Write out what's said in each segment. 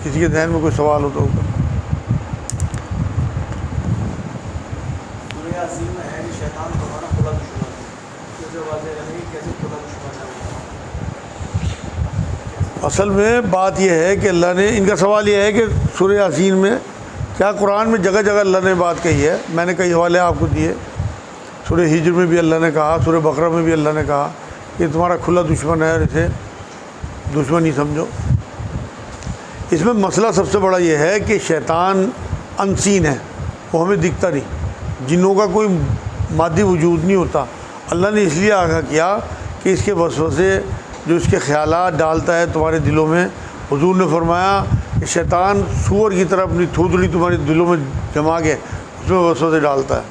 کسی کے ذہن میں کوئی سوال ہو تو ہوگا. اصل میں بات یہ ہے کہ اللہ نے، ان کا سوال یہ ہے کہ سورہ یاسین میں کیا قرآن میں جگہ جگہ اللہ نے بات کہی ہے. میں نے کئی حوالے آپ کو دیے. سورہ ہجر میں بھی اللہ نے کہا، سورہ بقرہ میں بھی اللہ نے کہا کہ تمہارا کھلا دشمن ہے اور اسے دشمن ہی سمجھو. اس میں مسئلہ سب سے بڑا یہ ہے کہ شیطان انسین ہے، وہ ہمیں دکھتا نہیں. جنوں کا کوئی مادی وجود نہیں ہوتا. اللہ نے اس لیے آگاہ کیا کہ اس کے وسوسے جو اس کے خیالات ڈالتا ہے تمہارے دلوں میں. حضور نے فرمایا کہ شیطان سور کی طرح اپنی تھوتڑی تمہارے دلوں میں جما کے اس میں وسوسے ڈالتا ہے.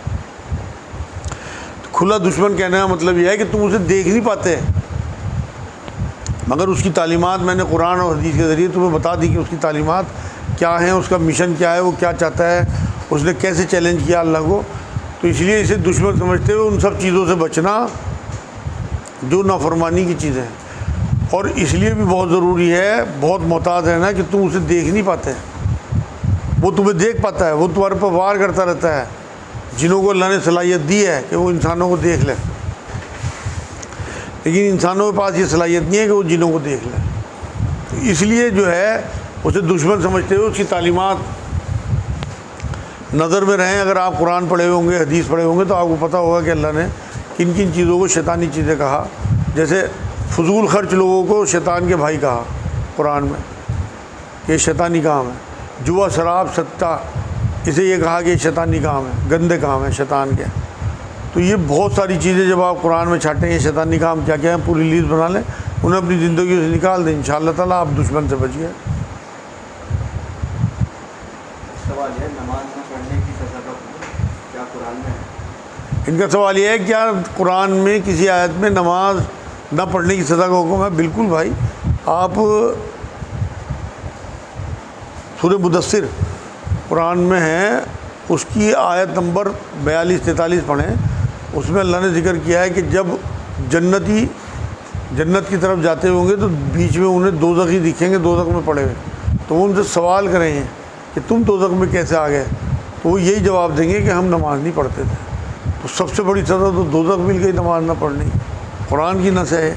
کھلا دشمن کہنے کا مطلب یہ ہے کہ تم اسے دیکھ نہیں پاتے، مگر اس کی تعلیمات میں نے قرآن اور حدیث کے ذریعے تمہیں بتا دی کہ اس کی تعلیمات کیا ہیں، اس کا مشن کیا ہے، وہ کیا چاہتا ہے، اس نے کیسے چیلنج کیا اللہ کو. تو اس لیے اسے دشمن سمجھتے ہوئے ان سب چیزوں سے بچنا جو نافرمانی کی چیزیں ہیں. اور اس لیے بھی بہت ضروری ہے بہت محتاط رہنا کہ تم اسے دیکھ نہیں پاتے. وہ تمہیں دیکھ پاتا ہے، وہ تمہارے پر وار کرتا رہتا ہے. جنہوں کو اللہ نے صلاحیت دی ہے کہ وہ انسانوں کو دیکھ لیں، لیکن انسانوں کے پاس یہ صلاحیت نہیں ہے کہ وہ جنوں کو دیکھ لیں. تو اس لیے جو ہے اسے دشمن سمجھتے ہوئے اس کی تعلیمات نظر میں رہیں. اگر آپ قرآن پڑھے ہوں گے، حدیث پڑھے ہوں گے تو آپ کو پتہ ہوگا کہ اللہ نے کن کن چیزوں کو شیطانی چیزیں کہا. جیسے فضول خرچ لوگوں کو شیطان کے بھائی کہا قرآن میں، یہ شیطانی کام ہے. جوا، شراب، سٹا، اسے یہ کہا کہ یہ شیطانی کام ہے، گندے کام ہیں شیطان کے. تو یہ بہت ساری چیزیں جب آپ قرآن میں چھانٹیں یہ شیطانی کام کیا کیا ہیں، پوری لیسٹ بنا لیں، انہیں اپنی زندگی سے نکال دیں. انشاءاللہ تعالیٰ آپ دشمن سے بچیے. سوال ہے نماز نہ پڑھنے کی سزا کا کیا قرآن میں ہے؟ ان کا سوال یہ ہے کیا قرآن میں کسی آیت میں نماز نہ پڑھنے کی سزا کا حکم ہے؟ بالکل بھائی. آپ سورہ مدثر قرآن میں ہے، اس کی آیت نمبر 42-43 پڑھیں. اس میں اللہ نے ذکر کیا ہے کہ جب جنتی جنت کی طرف جاتے ہوں گے تو بیچ میں انہیں دوزخی دکھیں گے دوزخ میں پڑے ہوئے. تو وہ ان سے سوال کریں گے کہ تم دوزخ میں کیسے آ گئے؟ تو وہ یہی جواب دیں گے کہ ہم نماز نہیں پڑھتے تھے. تو سب سے بڑی سزا تو دوزخ مل گئی نماز نہ پڑھنی. قرآن کی نص ہے.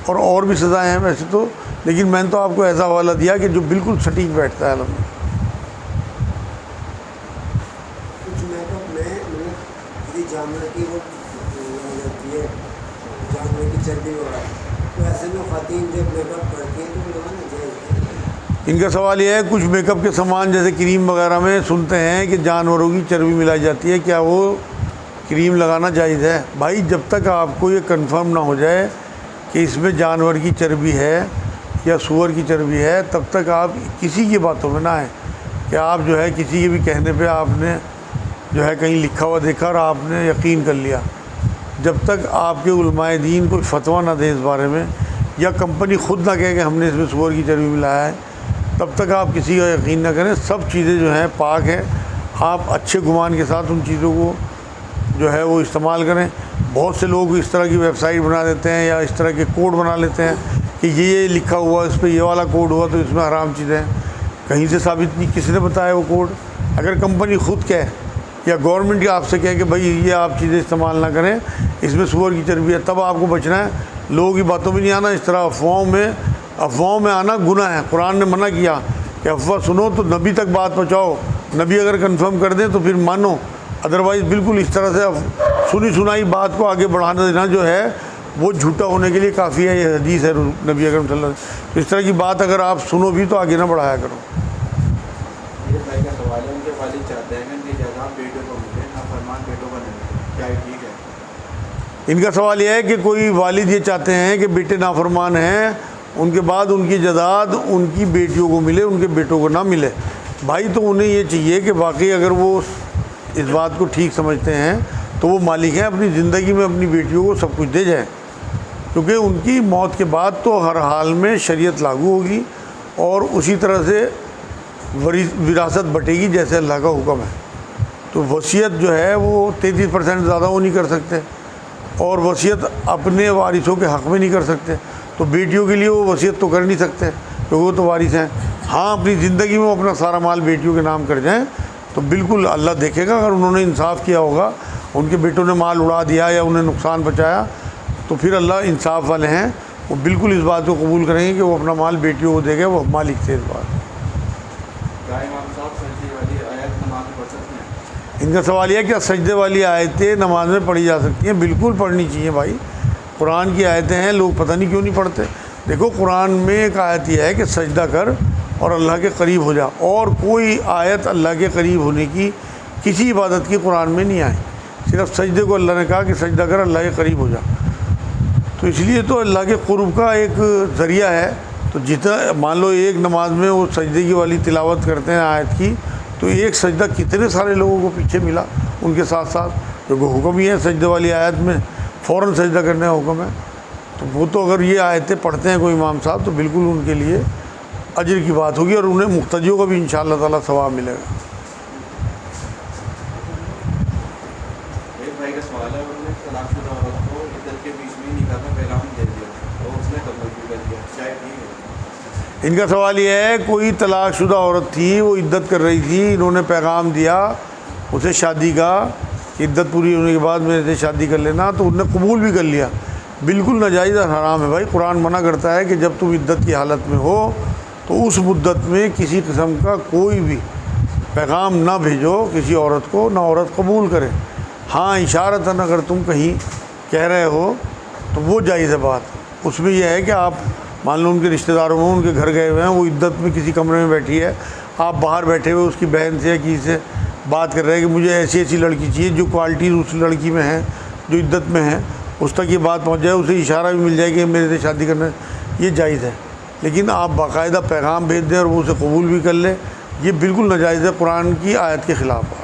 اور بھی سزائیں ہیں ویسے تو، لیکن میں نے تو آپ کو ایسا حوالہ دیا کہ جو بالکل سٹیک بیٹھتا ہے. الحمد کچھ میک اپ میں کسی جانور کی وہ جاتی ہے، جانور کی چربی وغیرہ، تو ایسے میں خواتین جب میک اپ کرتی ہیں تو لگانا چاہیے. ان کا سوال یہ ہے کچھ میک اپ کے سامان جیسے کریم وغیرہ میں سنتے ہیں کہ جانوروں کی چربی ملائی جاتی ہے، کیا وہ کریم لگانا جائز ہے؟ بھائی جب تک آپ کو یہ کنفرم نہ ہو جائے کہ اس میں جانور کی چربی ہے یا سور کی چربی ہے، تب تک آپ کسی کی باتوں میں نہ آئیں کہ آپ جو ہے کسی کے بھی کہنے پہ آپ نے جو ہے کہیں لکھا ہوا دیکھا اور آپ نے یقین کر لیا. جب تک آپ کے علماء دین کوئی فتویٰ نہ دیں اس بارے میں، یا کمپنی خود نہ کہے کہ ہم نے اس میں سور کی چربی ملایا ہے، تب تک آپ کسی کا یقین نہ کریں. سب چیزیں جو ہیں پاک ہیں. آپ اچھے گمان کے ساتھ ان چیزوں کو جو ہے وہ استعمال کریں. بہت سے لوگ اس طرح کی ویب سائٹ بنا دیتے ہیں یا اس طرح کے کوڈ بنا لیتے ہیں کہ یہ لکھا ہوا اس پہ یہ والا کوڈ ہوا تو اس میں حرام چیزیں ہیں. کہیں سے ثابت نہیں، کس نے بتایا وہ کوڈ؟ اگر کمپنی خود کہے یا گورنمنٹ آپ سے کہے کہ بھائی یہ آپ چیزیں استعمال نہ کریں، اس میں سور کی چربی ہے، تب آپ کو بچنا ہے. لوگوں کی باتوں میں نہیں آنا. اس طرح افواہوں میں آنا گناہ ہے. قرآن نے منع کیا کہ افواہ سنو تو نبی تک بات پہنچاؤ. نبی اگر کنفرم کر دیں تو پھر مانو، ادروائز بالکل اس طرح سے سنی سنائی بات کو آگے بڑھانا دینا جو ہے وہ جھوٹا ہونے کے لیے کافی ہے. یہ حدیث ہے نبی اکرم صلی اللہ علیہ وسلم. اس طرح کی بات اگر آپ سنو بھی تو آگے نہ بڑھایا کرو. یہ بھائی کا سوال ہے، ان کے والد چاہتے ہیں کہ جزا بیٹوں کو ملے، نافرمان بیٹوں کو نہیں ملے، کیا یہ ٹھیک ہے؟ ان کا سوال یہ ہے کہ کوئی والد یہ چاہتے ہیں کہ بیٹے نافرمان ہیں، ان کے بعد ان کی جائیداد ان کی بیٹیوں کو ملے، ان کے بیٹوں کو نہ ملے. بھائی تو انہیں یہ چاہیے کہ باقی اگر وہ اس بات کو ٹھیک سمجھتے ہیں تو وہ مالک ہیں، اپنی زندگی میں اپنی بیٹیوں کو سب کچھ دے جائیں، کیونکہ ان کی موت کے بعد تو ہر حال میں شریعت لاگو ہوگی اور اسی طرح سے وراثت بٹے گی جیسے اللہ کا حکم ہے. تو وصیت جو ہے وہ 33% زیادہ وہ نہیں کر سکتے اور وصیت اپنے وارثوں کے حق میں نہیں کر سکتے. تو بیٹیوں کے لیے وہ وصیت تو کر نہیں سکتے کیونکہ وہ تو وارث ہیں. ہاں اپنی زندگی میں وہ اپنا سارا مال بیٹیوں کے نام کر جائیں تو بالکل اللہ دیکھے گا. اگر انہوں نے انصاف کیا ہوگا, ان کے بیٹوں نے مال اڑا دیا یا انہیں نقصان پہنچایا, تو پھر اللہ انصاف والے ہیں, وہ بالکل اس بات کو قبول کریں گے کہ وہ اپنا مال بیٹیوں کو دے گا, وہ مالک تھے اس بات. کیا امام صاحب سجدے والی آیت نماز میں پڑھ سکتے ہیں؟ ان کا سوال یہ ہے کہ سجدے والی آیتیں نماز میں پڑھی جا سکتی ہیں. بالکل پڑھنی چاہیے بھائی. قرآن کی آیتیں ہیں, لوگ پتہ نہیں کیوں نہیں پڑھتے. دیکھو قرآن میں ایک آیت یہ ہے کہ سجدہ کر اور اللہ کے قریب ہو جا, اور کوئی آیت اللہ کے قریب ہونے کی کسی عبادت کی قرآن میں نہیں آئی. صرف سجدے کو اللہ نے کہا کہ سجدہ کر, اللہ کے قریب ہو جا. تو اس لیے تو اللہ کے قرب کا ایک ذریعہ ہے. تو جتنا مان لو ایک نماز میں وہ سجدے کی والی تلاوت کرتے ہیں آیت کی, تو ایک سجدہ کتنے سارے لوگوں کو پیچھے ملا ان کے ساتھ ساتھ. کیونکہ حکم ہی ہے سجدے والی آیت میں فوراً سجدہ کرنے کا حکم ہے. تو وہ تو اگر یہ آیتیں پڑھتے ہیں کوئی امام صاحب تو بالکل ان کے لیے اجر کی بات ہوگی, اور انہیں مقتدیوں کو بھی انشاءاللہ تعالیٰ ثواب ملے گا. ایک بھائی کا سوال ہے, انہوں نے طلاق شدہ عورت کو عدت کے بیچ میں نکاح کا پیغام دے دیا اور اس نے قبول بھی کر لیا, کیا ٹھیک ہے؟ ان کا سوال یہ ہے, کوئی طلاق شدہ عورت تھی, وہ عدت کر رہی تھی, انہوں نے پیغام دیا اسے شادی کا, عدت پوری ہونے کے بعد میرے سے شادی کر لینا, تو انہوں نے قبول بھی کر لیا. بالکل ناجائز اور حرام ہے بھائی. قرآن منع کرتا ہے کہ جب تم عدت کی حالت میں ہو تو اس مدت میں کسی قسم کا کوئی بھی پیغام نہ بھیجو کسی عورت کو, نہ عورت قبول کرے. ہاں اشارتاً اگر تم کہیں کہہ رہے ہو تو وہ جائز ہے بات. اس میں یہ ہے کہ آپ مان لو ان کے رشتہ داروں میں ان کے گھر گئے ہوئے ہیں, وہ عدت میں کسی کمرے میں بیٹھی ہے, آپ باہر بیٹھے ہوئے اس کی بہن سے یا کسی سے بات کر رہے ہیں کہ مجھے ایسی ایسی لڑکی چاہیے, جو کوالٹیز اس لڑکی میں ہیں جو عدت میں ہیں, اس تک یہ بات پہنچ جائے, اسے اشارہ بھی مل جائے کہ میرے سے شادی کرنا, یہ جائز ہے. لیکن آپ باقاعدہ پیغام بھیج دیں اور وہ اسے قبول بھی کر لے, یہ بالکل ناجائز ہے, قرآن کی آیت کے خلاف بات.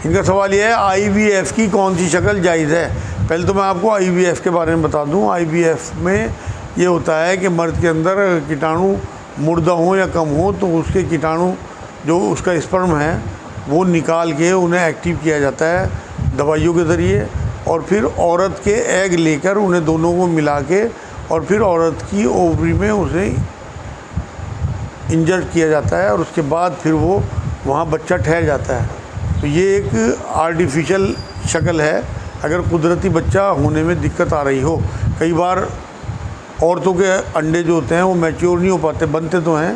ان کا سوال یہ ہے آئی وی ایف کی کون سی شکل جائز ہے. پہلے تو میں آپ کو آئی وی ایف کے بارے میں بتا دوں. آئی وی ایف میں یہ ہوتا ہے کہ مرد کے اندر کیٹانو مردہ ہوں یا کم ہوں تو اس کے کیٹانو جو اس کا اسپرم ہے وہ نکال کے انہیں ایکٹیو کیا جاتا ہے دوائیوں کے ذریعے, اور پھر عورت کے ایگ لے کر انہیں دونوں کو ملا کے اور پھر عورت کی اووری میں اسے انجرٹ کیا جاتا ہے, اور اس کے بعد پھر وہ وہاں بچہ ٹھہر جاتا ہے. تو یہ ایک آرٹیفیشل شکل ہے. اگر قدرتی بچہ ہونے میں دقت آ رہی ہو, کئی بار عورتوں کے انڈے جو ہوتے ہیں وہ میچور نہیں ہو پاتے, بنتے تو ہیں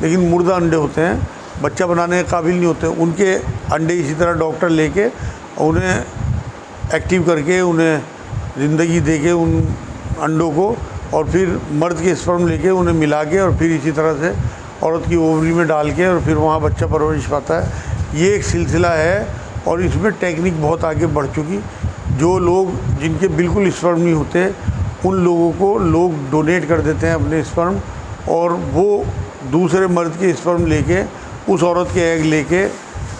لیکن مردہ انڈے ہوتے ہیں, بچہ بنانے کے قابل نہیں ہوتے. ان کے انڈے اسی طرح ڈاکٹر لے کے انہیں ایکٹیو کر کے انہیں زندگی دے کے ان انڈوں کو, اور پھر مرد کے اسپرم لے کے انہیں ملا کے اور پھر اسی طرح سے عورت کی اووری میں ڈال کے اور پھر وہاں بچہ پرورش پاتا ہے. یہ ایک سلسلہ ہے, اور اس میں ٹیکنیک بہت آگے بڑھ چکی. جو لوگ جن کے بالکل اسپرم نہیں ہوتے ان لوگوں کو لوگ ڈونیٹ کر دیتے ہیں اپنے اسپرم, اور وہ دوسرے مرد کے اسپرم لے کے اس عورت کے ایگ لے کے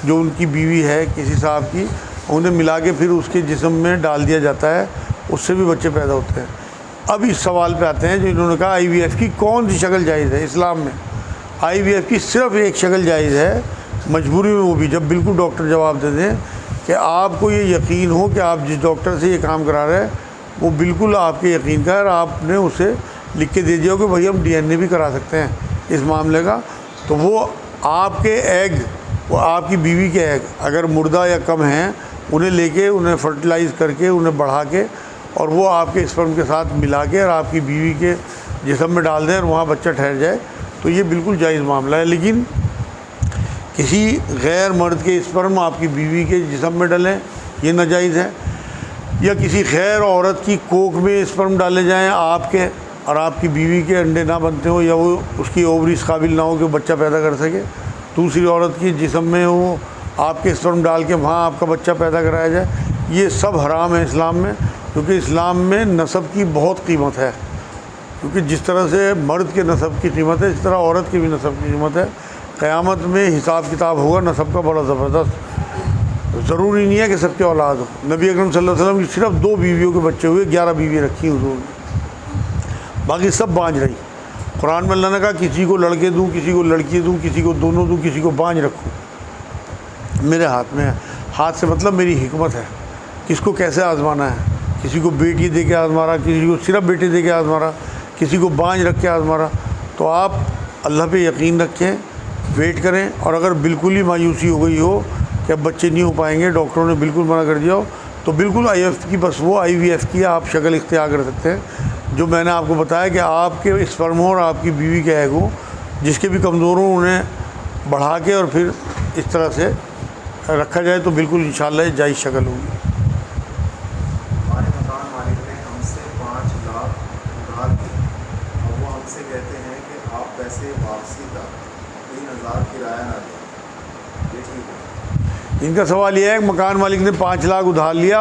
جو ان کی بیوی ہے کسی صاحب کی, انہیں ملا کے پھر اس کے جسم میں ڈال دیا جاتا ہے, اس سے بھی بچے پیدا ہوتے ہیں. اب اس سوال پہ آتے ہیں جو انہوں نے کہا آئی وی ایف کی کون سی شکل جائز ہے. اسلام میں آئی وی ایف کی صرف ایک شکل جائز ہے, مجبوری میں, وہ بھی جب بالکل ڈاکٹر جواب دے دیں کہ آپ کو یہ یقین ہو کہ آپ جس ڈاکٹر سے یہ کام کرا رہے ہیں وہ بالکل آپ کے یقین کا ہے, اور آپ نے اسے لکھ کے دے دیا کہ بھائی ہم DNA بھی کرا سکتے ہیں اس معاملے کا. تو وہ آپ کے ایگ, وہ آپ کی بیوی کے ایگ اگر مردہ یا کم ہیں انہیں لے کے انہیں فرٹیلائز کر کے انہیں بڑھا کے اور وہ آپ کے اسپرم کے ساتھ ملا کے اور آپ کی بیوی کے جسم میں ڈال دیں اور وہاں بچہ ٹھہر جائے, تو یہ بالکل جائز معاملہ ہے. لیکن کسی غیر مرد کے اسپرم آپ کی بیوی کے جسم میں ڈلیں یہ ناجائز ہے, یا کسی غیر عورت کی کوکھ میں اسپرم ڈالے جائیں آپ کے اور آپ کی بیوی کے انڈے نہ بنتے ہوں, یا وہ اس کی اووری اس قابل نہ ہو کہ بچہ پیدا کر سکے, دوسری عورت کی جسم میں وہ آپ کے اسپرم ڈال کے وہاں آپ کا بچہ پیدا کرایا جائے, یہ سب حرام ہے اسلام میں. کیونکہ اسلام میں نسب کی بہت قیمت ہے, کیونکہ جس طرح سے مرد کے نسب کی قیمت ہے اس طرح عورت کی بھی نسب کی قیمت ہے. قیامت میں حساب کتاب ہوگا نسب کا بڑا زبردست. ضروری نہیں ہے کہ سب کے اولاد ہو. نبی اکرم صلی اللہ علیہ وسلم کی صرف 2 بیویوں کے بچے ہوئے, 11 بیوی رکھی حضور نے, باقی سب بانجھ رہی. قرآن میں اللہ نے کہا کسی کو لڑکے دوں, کسی کو لڑکی دوں, کسی کو دونوں دوں, کسی کو بانجھ رکھوں, میرے ہاتھ میں ہے. ہاتھ سے مطلب میری حکمت ہے, کس کو کیسے آزمانا ہے. کسی کو بیٹی دے کے آزما رہا، کسی کو صرف بیٹے دے کے آزما رہا، کسی کو بانجھ رکھ کے آزما رہا. تو آپ اللہ پہ یقین رکھیں، ویٹ کریں. اور اگر بالکل ہی مایوسی ہو گئی ہو کہ اب بچے نہیں ہو پائیں گے، ڈاکٹروں نے بالکل منع کر دیا ہو، تو بالکل آئی ایف کی، بس وہ آئی وی ایف کی آپ شکل اختیار کر سکتے ہیں، جو میں نے آپ کو بتایا کہ آپ کے اسپرم اور آپ کی بیوی کے ایگ ہوں، جس کے بھی کمزور ہوں انہیں بڑھا کے اور پھر اس طرح سے رکھا جائے تو بالکل انشاءاللہ یہ جائز شکل ہوگی. ہمارے مکان مالک نے ہم سے 5 لاکھ ادھار کی، اور وہ ہم سے کہتے ہیں کہ آپ پیسے واپسی کا 3,000 کرایہ نہ دیں، یہ ٹھیک ہے؟ ان کا سوال یہ ہے کہ مکان مالک نے 5 لاکھ ادھار لیا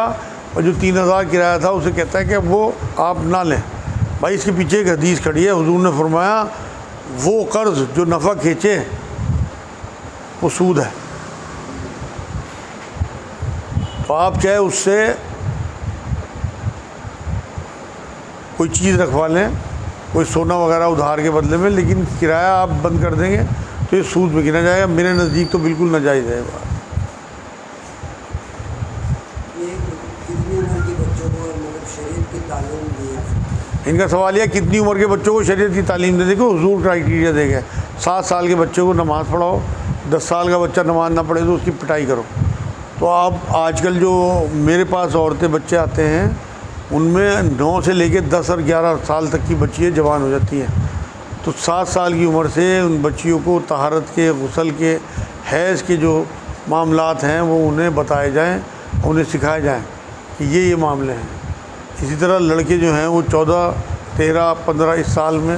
اور جو 3,000 کرایہ تھا اسے کہتا ہے کہ وہ آپ نہ لیں. بھائی اس کے پیچھے ایک حدیث کھڑی ہے، حضور نے فرمایا وہ قرض جو نفع کھینچے وہ سود ہے. تو آپ چاہے اس سے کوئی چیز رکھوا لیں، کوئی سونا وغیرہ ادھار کے بدلے میں، لیکن کرایہ آپ بند کر دیں گے تو یہ سود میں گنا جائے گا. میرے نزدیک تو بالکل ناجائز ہے. یہ کتنی عمر کے بچوں کو مطلب شریعت کی تعلیم دی ہے؟ ان کا سوال یہ ہے کتنی عمر کے بچوں کو شریعت کی تعلیم دے. دیکھو حضور کرائٹیریا دے گئے، 7 سال کے بچے کو نماز پڑھاؤ، 10 سال کا بچہ نماز نہ پڑھے تو اس کی پٹائی کرو. تو آپ آج کل جو میرے پاس عورتیں بچے آتے ہیں ان میں 9 سے لے کے 10 اور 11 سال تک کی بچیاں جوان ہو جاتی ہیں. تو 7 سال کی عمر سے ان بچیوں کو طہارت کے، غسل کے، حیض کے جو معاملات ہیں وہ انہیں بتائے جائیں، انہیں سکھائے جائیں کہ یہ معاملے ہیں. اسی طرح لڑکے جو ہیں وہ 14، 13، 15 اس سال میں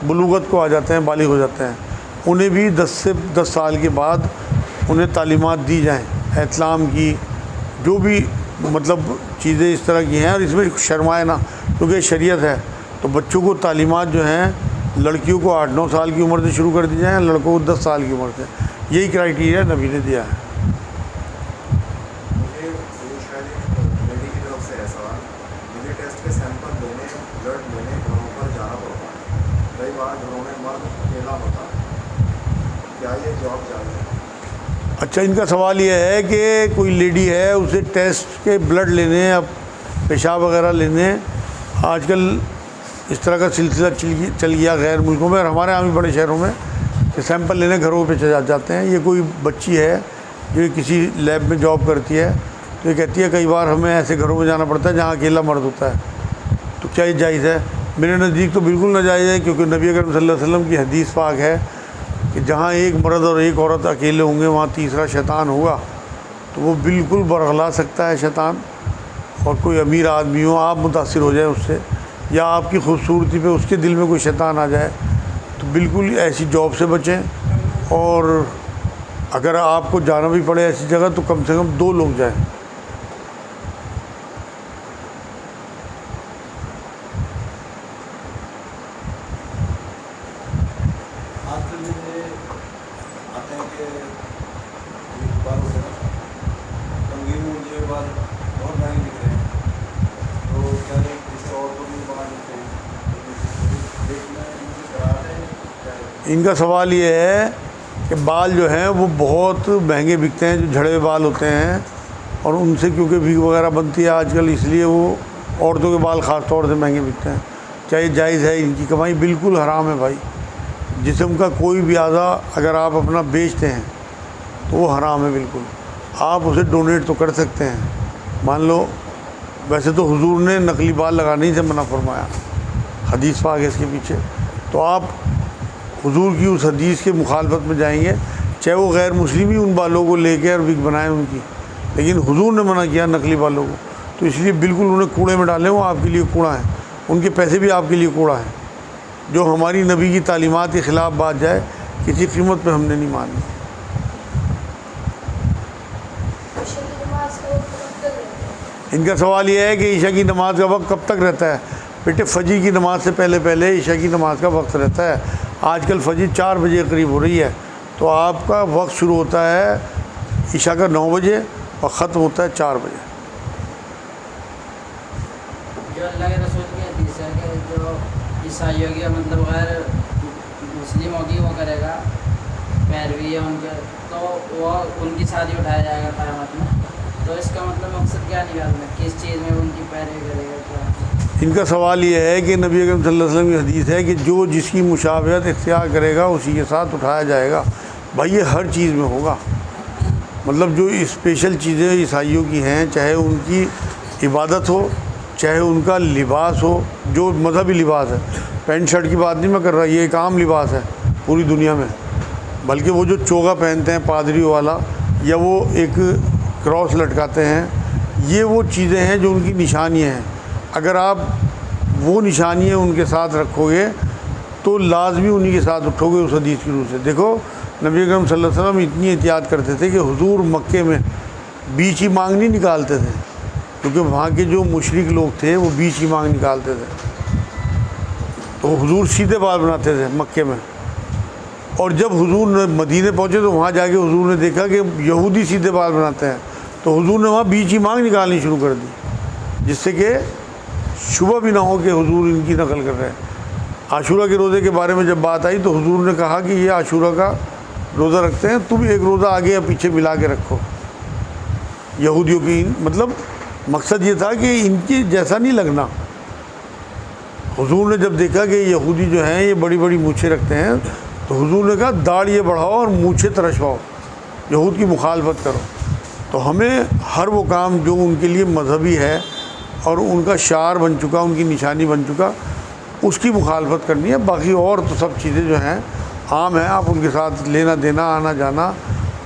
بلوغت کو آ جاتے ہیں، بالغ ہو جاتے ہیں. انہیں بھی 10 سال کے بعد انہیں تعلیمات دی جائیں احتلام کی، جو بھی مطلب چیزیں اس طرح کی ہیں. اور اس میں شرمائے نہ، کیونکہ شریعت ہے. تو بچوں کو تعلیمات جو ہیں لڑکیوں کو 8-9 سال کی عمر سے شروع کر دی جائیں، لڑکوں کو 10 سال کی عمر سے. یہی کرائٹیریا نبی نے دیا ہے. مجھے لیڈی کی طرف سے احسان، مجھے ٹیسٹ کے سیمپل لینے، بلڈ لینے گھروں پر جانا پڑتا ہے. کئی بار گھروں میں مرد اکیلا ہوتا ہے، کیا یہ جاب جائز ہے؟ اچھا، ان کا سوال یہ ہے کہ کوئی لیڈی ہے، اسے ٹیسٹ کے بلڈ لینے، اب پیشاب وغیرہ لینے، آج کل اس طرح کا سلسلہ چل گیا غیر ملکوں میں اور ہمارے یہاں بھی بڑے شہروں میں کہ سیمپل لینے گھروں پہ جاتے ہیں. یہ کوئی بچی ہے جو کسی لیب میں جاب کرتی ہے، تو یہ کہتی ہے کئی بار ہمیں ایسے گھروں میں جانا پڑتا ہے جہاں اکیلا مرد ہوتا ہے. تو کیا یہ جائز ہے؟ میرے نزدیک تو بالکل ناجائز ہے، کیونکہ نبی اکرم صلی اللہ علیہ وسلم کی حدیث پاک ہے کہ جہاں ایک مرد اور ایک عورت اکیلے ہوں گے وہاں تیسرا شیطان ہوگا. تو وہ بالکل برغلا سکتا ہے شیطان. اور کوئی امیر آدمی ہو، آپ متاثر ہو جائیں اس سے، یا آپ کی خوبصورتی پہ اس کے دل میں کوئی شیطان آ جائے، تو بالکل ایسی جاب سے بچیں. اور اگر آپ کو جانا بھی پڑے ایسی جگہ تو کم سے کم 2 لوگ جائیں. ان کا سوال یہ ہے کہ بال جو ہیں وہ بہت مہنگے بکتے ہیں، جو جھڑے ہوئے بال ہوتے ہیں، اور ان سے کیونکہ بھیگ وغیرہ بنتی ہے آج کل، اس لیے وہ عورتوں کے بال خاص طور سے مہنگے بکتے ہیں. کیا یہ جائز ہے؟ ان کی کمائی بالکل حرام ہے بھائی. جسم کا کوئی بھی اعضا اگر آپ اپنا بیچتے ہیں تو وہ حرام ہے بالکل. آپ اسے ڈونیٹ تو کر سکتے ہیں. مان لو ویسے تو حضور نے نقلی بال لگانے سے منع فرمایا، حدیث پاک ہے اس کے پیچھے. تو آپ حضور کی اس حدیث کے مخالفت میں جائیں گے، چاہے وہ غیر مسلم ہی ان بالوں کو لے کے اور وگ بنائیں ان کی، لیکن حضور نے منع کیا نقلی بالوں کو. تو اس لیے بالکل انہیں کوڑے میں ڈالیں، وہ آپ کے لیے کوڑا ہے، ان کے پیسے بھی آپ کے لیے کوڑا ہیں. جو ہماری نبی کی تعلیمات کے خلاف بات جائے کسی قیمت پہ ہم نے نہیں ماننی. ان کا سوال یہ ہے کہ عشاء کی نماز کا وقت کب تک رہتا ہے؟ بیٹے فجر کی نماز سے پہلے عشاء کی نماز کا وقت رہتا ہے. آج کل فجر 4 بجے قریب ہو رہی ہے، تو آپ کا وقت شروع ہوتا ہے عشاء کا 9 بجے اور ختم ہوتا ہے 4 بجے. جو اللہ کے رسول کی حدیث ہے کہ جو عیسائیوں کی مطلب غیر مسلموں کی وہ کرے گا پیروی ہے ان کے، تو وہ ان کی شادی اٹھایا جائے گا قیامت میں. تو تو اس کا مطلب مقصد کیا نکالنا ہے؟ کس چیز میں ان کی پیروی کرے گا کیا؟ ان کا سوال یہ ہے کہ نبی اکرم صلی اللہ علیہ وسلم کی حدیث ہے کہ جو جس کی مشابہت اختیار کرے گا اسی کے ساتھ اٹھایا جائے گا. بھائی یہ ہر چیز میں ہوگا. مطلب جو اسپیشل چیزیں عیسائیوں کی ہیں، چاہے ان کی عبادت ہو، چاہے ان کا لباس ہو، جو مذہبی لباس ہے، پینٹ شرٹ کی بات نہیں میں کر رہا، یہ ایک عام لباس ہے پوری دنیا میں. بلکہ وہ جو چوگا پہنتے ہیں پادری والا، یا وہ ایک کراس لٹکاتے ہیں، یہ وہ چیزیں ہیں جو ان کی نشانیاں ہیں. اگر آپ وہ نشانیاں ان کے ساتھ رکھو گے تو لازمی انہی کے ساتھ اٹھو گے اس حدیث کی روح سے. دیکھو نبی اکرم صلی اللہ علیہ وسلم اتنی احتیاط کرتے تھے کہ حضور مکے میں بیچ ہی مانگ نہیں نکالتے تھے، کیونکہ وہاں کے جو مشرک لوگ تھے وہ بیچ ہی مانگ نکالتے تھے. تو حضور سیدھے بال بناتے تھے مکے میں. اور جب حضور نے مدینے پہنچے تو وہاں جا کے حضور نے دیکھا کہ یہودی سیدھے بال بناتے ہیں، تو حضور نے وہاں بیچ ہی مانگ نکالنی شروع کر دی، جس سے کہ شبہ بھی نہ ہو کہ حضور ان کی نقل کر رہے ہیں. عاشورہ کے روزے کے بارے میں جب بات آئی تو حضور نے کہا کہ یہ عاشورہ کا روزہ رکھتے ہیں، تم ایک روزہ آگے یا پیچھے ملا کے رکھو. یہودیوں کی مطلب مقصد یہ تھا کہ ان کی جیسا نہیں لگنا. حضور نے جب دیکھا کہ یہودی جو ہیں یہ بڑی بڑی مونچھیں رکھتے ہیں تو حضور نے کہا داڑھی بڑھاؤ اور مونچھیں ترشواؤ، یہود کی مخالفت کرو. تو ہمیں ہر وہ کام جو ان کے لیے مذہبی ہے اور ان کا شعار بن چکا، ان کی نشانی بن چکا، اس کی مخالفت کرنی ہے. باقی اور تو سب چیزیں جو ہیں عام ہیں، آپ ان کے ساتھ لینا دینا، آنا جانا،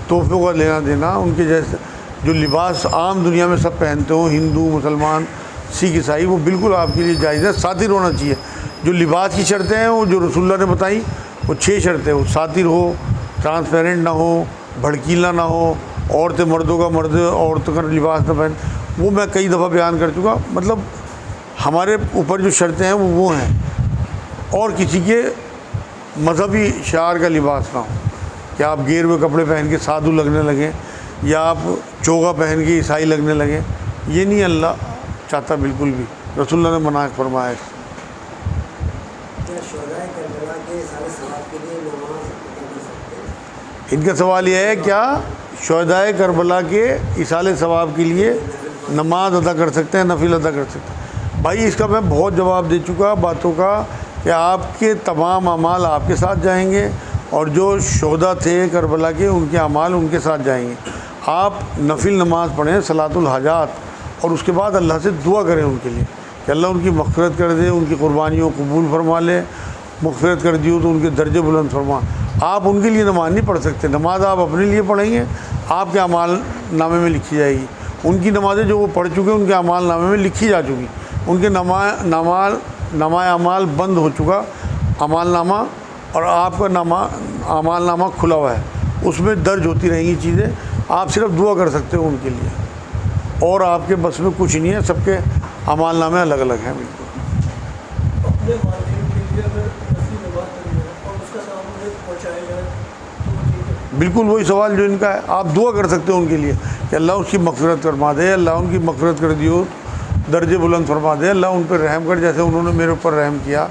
تحفوں کا لینا دینا، ان کے جیسے جو لباس عام دنیا میں سب پہنتے ہوں، ہندو، مسلمان، سکھ، عیسائی، وہ بالکل آپ کے لیے جائز ہے. ساتر ہونا چاہیے. جو لباس کی شرطیں ہیں وہ جو رسول اللہ نے بتائی وہ 6 شرطیں، وہ ساتر ہو، ٹرانسپیرنٹ نہ ہو، بھڑکیلا نہ ہو، عورتیں مردوں کا مرد عورتوں کا لباس نہ پہن. وہ میں کئی دفعہ بیان کر چکا. مطلب ہمارے اوپر جو شرطیں ہیں وہ ہیں، اور کسی کے مذہبی شعار کا لباس نہ ہو کہ آپ گیر ہوئے کپڑے پہن کے سادھو لگنے لگیں یا آپ چوگا پہن کے عیسائی لگنے لگیں. یہ نہیں اللہ چاہتا بالکل بھی. رسول اللہ نے منع فرمایا. کیا شہدائے کربلا کے سارے ثواب کے لیے نماز ادا کر سکتے ہیں؟ ان کا سوال یہ ہے کیا شہدائے کربلا کے ایصال ثواب کے لیے نماز ادا کر سکتے ہیں، نفل ادا کر سکتے ہیں؟ بھائی اس کا میں بہت جواب دے چکا باتوں کا کہ آپ کے تمام اعمال آپ کے ساتھ جائیں گے، اور جو شہداء تھے کربلا کے ان کے اعمال ان کے ساتھ جائیں گے. آپ نفل نماز پڑھیں صلاۃ الحاجات، اور اس کے بعد اللہ سے دعا کریں ان کے لیے کہ اللہ ان کی مغفرت کر دے، ان کی قربانیوں کو قبول فرما لے. مغفرت کر دی ہو تو ان کے درجے بلند فرما. آپ ان کے لیے نماز نہیں پڑھ سکتے. نماز آپ اپنے لیے پڑھیں گے، آپ کے اعمال نامے میں لکھی جائے گی. ان کی نمازیں جو وہ پڑھ چکے ان کے اعمال نامے میں لکھی جا چکی، ان کے نامہ اعمال بند ہو چکا اعمال نامہ، اور آپ کا اعمال نامہ کھلا ہوا ہے، اس میں درج ہوتی رہیں گی چیزیں. آپ صرف دعا کر سکتے ہو ان کے لیے، اور آپ کے بس میں کچھ نہیں ہے. سب کے اعمال نامے الگ الگ ہیں. بالکل اپنے والدین کے لیے اگر نفلی نماز پڑھی ہے اور اس کا ثواب انہیں پہنچایا جائے تو وہ ٹھیک ہے. بالکل وہی سوال جو ان کا ہے. آپ دعا کر سکتے ہو ان کے لیے کہ اللہ اس کی مغفرت فرما دے، اللہ ان کی مغفرت کر دیو، درجے بلند فرما دے، اللہ ان پر رحم کر، جیسے انہوں نے میرے اوپر رحم کیا،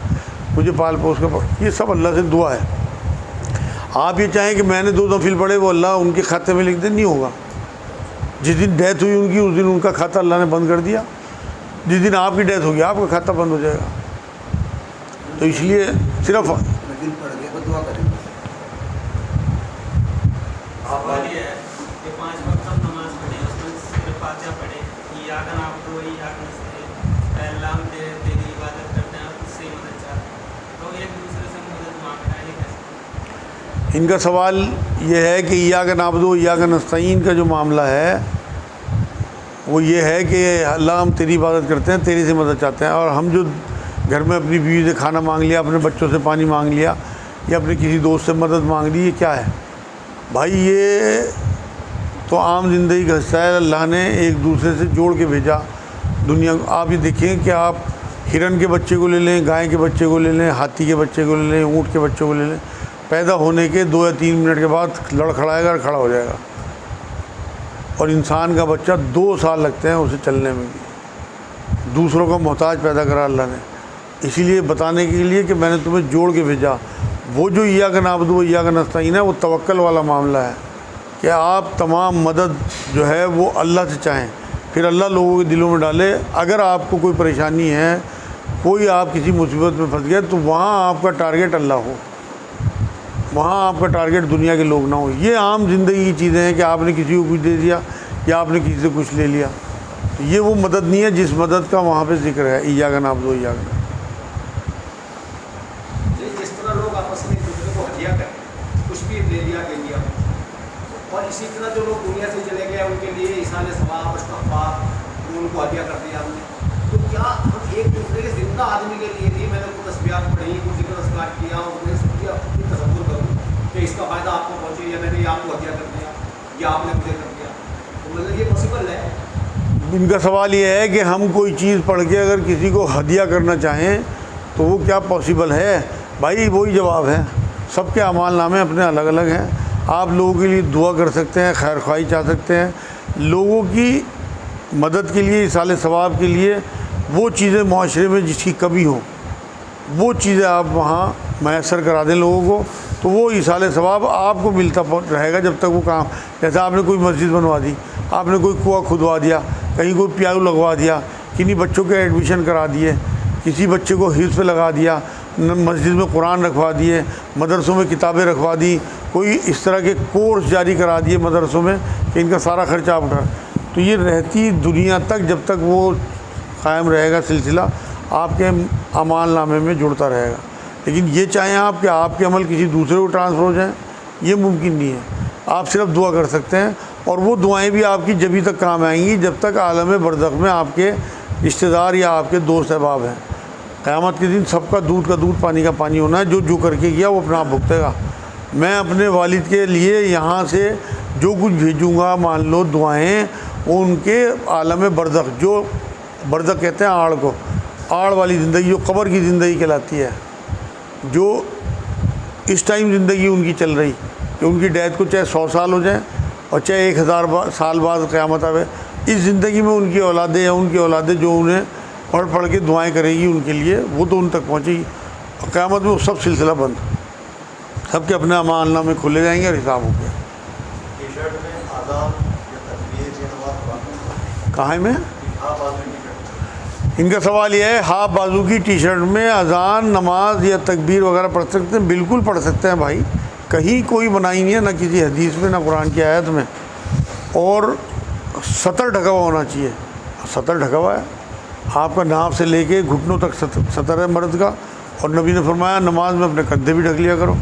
مجھے پال پوس کر. یہ سب اللہ سے دعا ہے. آپ یہ چاہیں کہ میں نے 2 نفل پڑھے وہ اللہ ان کے کھاتے میں لکھ دے، نہیں ہوگا. جس دن ڈیتھ ہوئی ان کی اس دن ان کا کھاتا اللہ نے بند کر دیا. جس دن آپ کی ڈیتھ ہوگی آپ کا کھاتا بند ہو جائے گا. تو اس لیے صرف نفل پڑھ کے وہ دعا کریں. سوال یہ ہے کہ 5 وقت ہم نماز پڑھیں، اس میں صرف فاتحہ پڑھیں، ایاک نعبد و ایاک نستعین، اے اللہ ہم تیری عبادت کرتے ہیں اور تجھ سے مدد چاہتے ہیں، تو ایک دوسرے سے مدد مانگنا ہے، یہ کیسے؟ ان کا سوال یہ ہے کہ ایاک نعبد و ایاک نستعین کا جو معاملہ ہے وہ یہ ہے کہ اللہ ہم تیری عبادت کرتے ہیں، تیری سے مدد چاہتے ہیں، اور ہم جو گھر میں اپنی بیوی سے کھانا مانگ لیا، اپنے بچوں سے پانی مانگ لیا، یا اپنے کسی دوست سے مدد مانگ لی، یہ کیا ہے؟ بھائی یہ تو عام زندگی کا حصہ ہے. اللہ نے ایک دوسرے سے جوڑ کے بھیجا دنیا کو. آپ یہ دیکھیں کہ آپ ہرن کے بچے کو لے لیں، گائے کے بچے کو لے لیں، ہاتھی کے بچے کو لے لیں، اونٹ کے بچے کو لے لیں، پیدا ہونے کے 2 یا 3 منٹ کے بعد لڑکھڑائے گا اور کھڑا ہو جائے گا. اور انسان کا بچہ 2 سال لگتے ہیں اسے چلنے میں بھی. دوسروں کا محتاج پیدا کرا اللہ نے، اسی لیے بتانے کے لیے کہ میں نے تمہیں جوڑ کے بھیجا. وہ جو ایاک نعبد و ایاک نستعین ہے وہ توکل والا معاملہ ہے کہ آپ تمام مدد جو ہے وہ اللہ سے چاہیں، پھر اللہ لوگوں کے دلوں میں ڈالے اگر آپ کو کوئی پریشانی ہے، کوئی آپ کسی مصیبت میں پھنس گئے تو وہاں آپ کا ٹارگیٹ اللہ ہو، وہاں آپ کا ٹارگیٹ دنیا کے لوگ نہ ہو۔ یہ عام زندگی کی چیزیں ہیں کہ آپ نے کسی کو کچھ دے دیا یا آپ نے کسی سے کچھ لے لیا، یہ وہ مدد نہیں ہے جس مدد کا وہاں پہ ذکر ہے، ایاک نعبد و ایاک نستعین۔ جس طرح لوگ آپس میں ایک دوسرے کو ہدیہ کریں، کچھ بھی لے لیا دے دیا، اور اسی طرح جو لوگ دنیا سے چلے گئے ان کے لیے ایصال ثواب استغفار ان کو ہدیہ کر دیا ہم نے، تو کیا ہم ایک دوسرے کے زندہ آدمی کے لیے بھی، میں نے کچھ تسبیحات پڑھی، کچھ ذکر اذکار کیا، اور میں سب کی تصور کروں کہ اس کا فائدہ آپ کو پہنچے، یا میں نے آپ کو ہدیہ کر دیا یا آپ نے مجھے کر دیا، تو مطلب یہ پاسبل ہے؟ ان کا سوال یہ ہے کہ ہم کوئی چیز پڑھ کے اگر کسی کو ہدیہ کرنا چاہیں تو وہ کیا پاسبل ہے؟ بھائی وہی جواب ہے، سب کے اعمال نامے اپنے الگ الگ ہیں، آپ لوگوں کے لیے دعا کر سکتے ہیں، خیر خواہی چاہ سکتے ہیں، لوگوں کی مدد کے لیے، ایصال ثواب کے لیے وہ چیزیں معاشرے میں جس کی کمی ہو وہ چیزیں آپ وہاں میسر کرا دیں لوگوں کو، تو وہ ایصال ثواب آپ کو ملتا رہے گا جب تک وہ کام، جیسے آپ نے کوئی مسجد بنوا دی، آپ نے کوئی کنواں کھدوا دیا، کہیں کوئی پیالو لگوا دیا، کنہیں بچوں کے ایڈمیشن کرا دیے، کسی بچے کو حفظ پہ لگا دیا، مسجد میں قرآن رکھوا دیے، مدرسوں میں کتابیں رکھوا دی، کوئی اس طرح کے کورس جاری کرا دیے مدرسوں میں کہ ان کا سارا خرچہ آپ اٹھا، تو یہ رہتی دنیا تک جب تک وہ قائم رہے گا سلسلہ، آپ کے اعمال نامے میں جڑتا رہے گا۔ لیکن یہ چاہیں آپ کہ آپ کے عمل کسی دوسرے کو ٹرانسفر ہو جائیں، یہ ممکن نہیں ہے، آپ صرف دعا کر سکتے ہیں، اور وہ دعائیں بھی آپ کی جبھی تک کام آئیں گی جب تک عالم برزخ میں آپ کے رشتہ دار یا آپ کے دوست احباب ہیں۔ قیامت کے دن سب کا دودھ پانی کا پانی ہونا ہے، جو کر کے کیا وہ اپنا آپ بھگتے گا۔ میں اپنے والد کے لیے یہاں سے جو کچھ بھیجوں گا، مان لو دعائیں، وہ ان کے عالم برزخ، جو برزخ کہتے ہیں آڑ کو، آڑ والی زندگی جو قبر کی زندگی کہلاتی ہے، جو اس ٹائم زندگی ان کی چل رہی کہ ان کی ڈیتھ کو چاہے 100 سال ہو جائیں اور چاہے 1000 سال بعد قیامت آوے، اس زندگی میں ان کی اولادیں یا ان کی اولادیں جو انہیں پڑھ کے دعائیں کرے گی ان کے لیے، وہ تو ان تک پہنچے گی، اور قیامت میں وہ سب سلسلہ بند، سب کے اپنے اعمال نامے کھلے جائیں گے اور حساب ہو گیا۔ ٹی شرٹ میں آزان یا تکبیر کہاں میں ہاں بازو کی شرٹ، ان کا سوال یہ ہے، ہاف بازو کی ٹی شرٹ میں اذان، نماز یا تکبیر وغیرہ پڑھ سکتے ہیں؟ بالکل پڑھ سکتے ہیں بھائی، کہیں کوئی منائی نہیں ہے، نہ کسی حدیث میں نہ قرآن کی آیت میں، اور سطر ڈھکا ہوا ہونا چاہیے، سطر ڈھکا ہوا ہے، آپ کا ناف سے لے کے گھٹنوں تک سطر ہے مرد کا، اور نبی نے فرمایا نماز میں اپنے کندھے بھی ڈھک لیا کرو،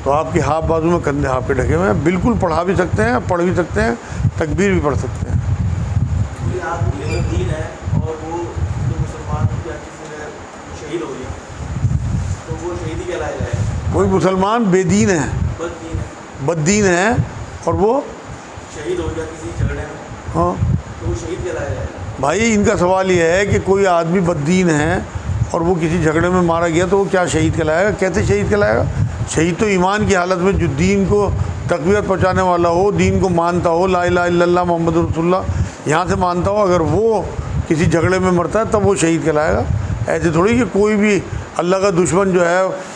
تو آپ کی ہاف بازو میں کندھے آپ کے ڈھکے ہوئے ہیں، بالکل پڑھا بھی سکتے ہیں، پڑھ بھی سکتے ہیں، تکبیر بھی پڑھ سکتے ہیں۔ کوئی آدمی دین ہے اور وہ جو مسلمان یا کسی میں شہید ہو گیا تو وہ شہیدی کہلایا جائے گا؟ کوئی مسلمان بے دین ہے، بد دین ہے، بد دین ہے، اور وہ شہید ہو گیا کسی جھگڑے میں ہاں تو وہ شہید کہلایا جائے گا؟ بھائی ان کا سوال یہ ہے کہ کوئی آدمی بد دین ہے اور وہ کسی جھگڑے میں مارا گیا تو وہ کیا شہید کہلائے گا؟ کیسے شہید کہلائے گا؟ شہید تو ایمان کی حالت میں جو دین کو تقویت پہنچانے والا ہو، دین کو مانتا ہو، لا الہ الا اللہ محمد رسول اللہ یہاں سے مانتا ہو، اگر وہ کسی جھگڑے میں مرتا ہے تب وہ شہید کہلائے گا۔ ایسے تھوڑی کہ کوئی بھی اللہ کا دشمن جو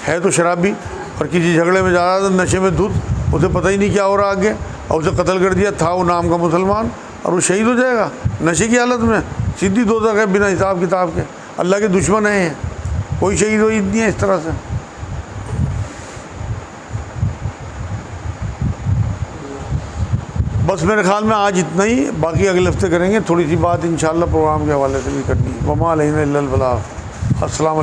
ہے تو شرابی، اور کسی جھگڑے میں جا رہا تھا نشے میں دھت، اسے پتہ ہی نہیں کیا ہو رہا آگے، اور اسے قتل کر دیا، تھا وہ نام کا مسلمان، اور وہ شہید ہو جائے گا نشے کی حالت میں، سیدھی دوزخ ہے بنا حساب کتاب کے، اللہ کے دشمن ہیں، کوئی شہید ہوئی نہیں ہے اس طرح سے۔ بس میرے خیال میں آج اتنا ہی، باقی اگلے ہفتے کریں گے، تھوڑی سی بات انشاءاللہ پروگرام کے حوالے سے بھی کرنی ہے۔ وما علینا الا البلاغ۔ السلام علیکم۔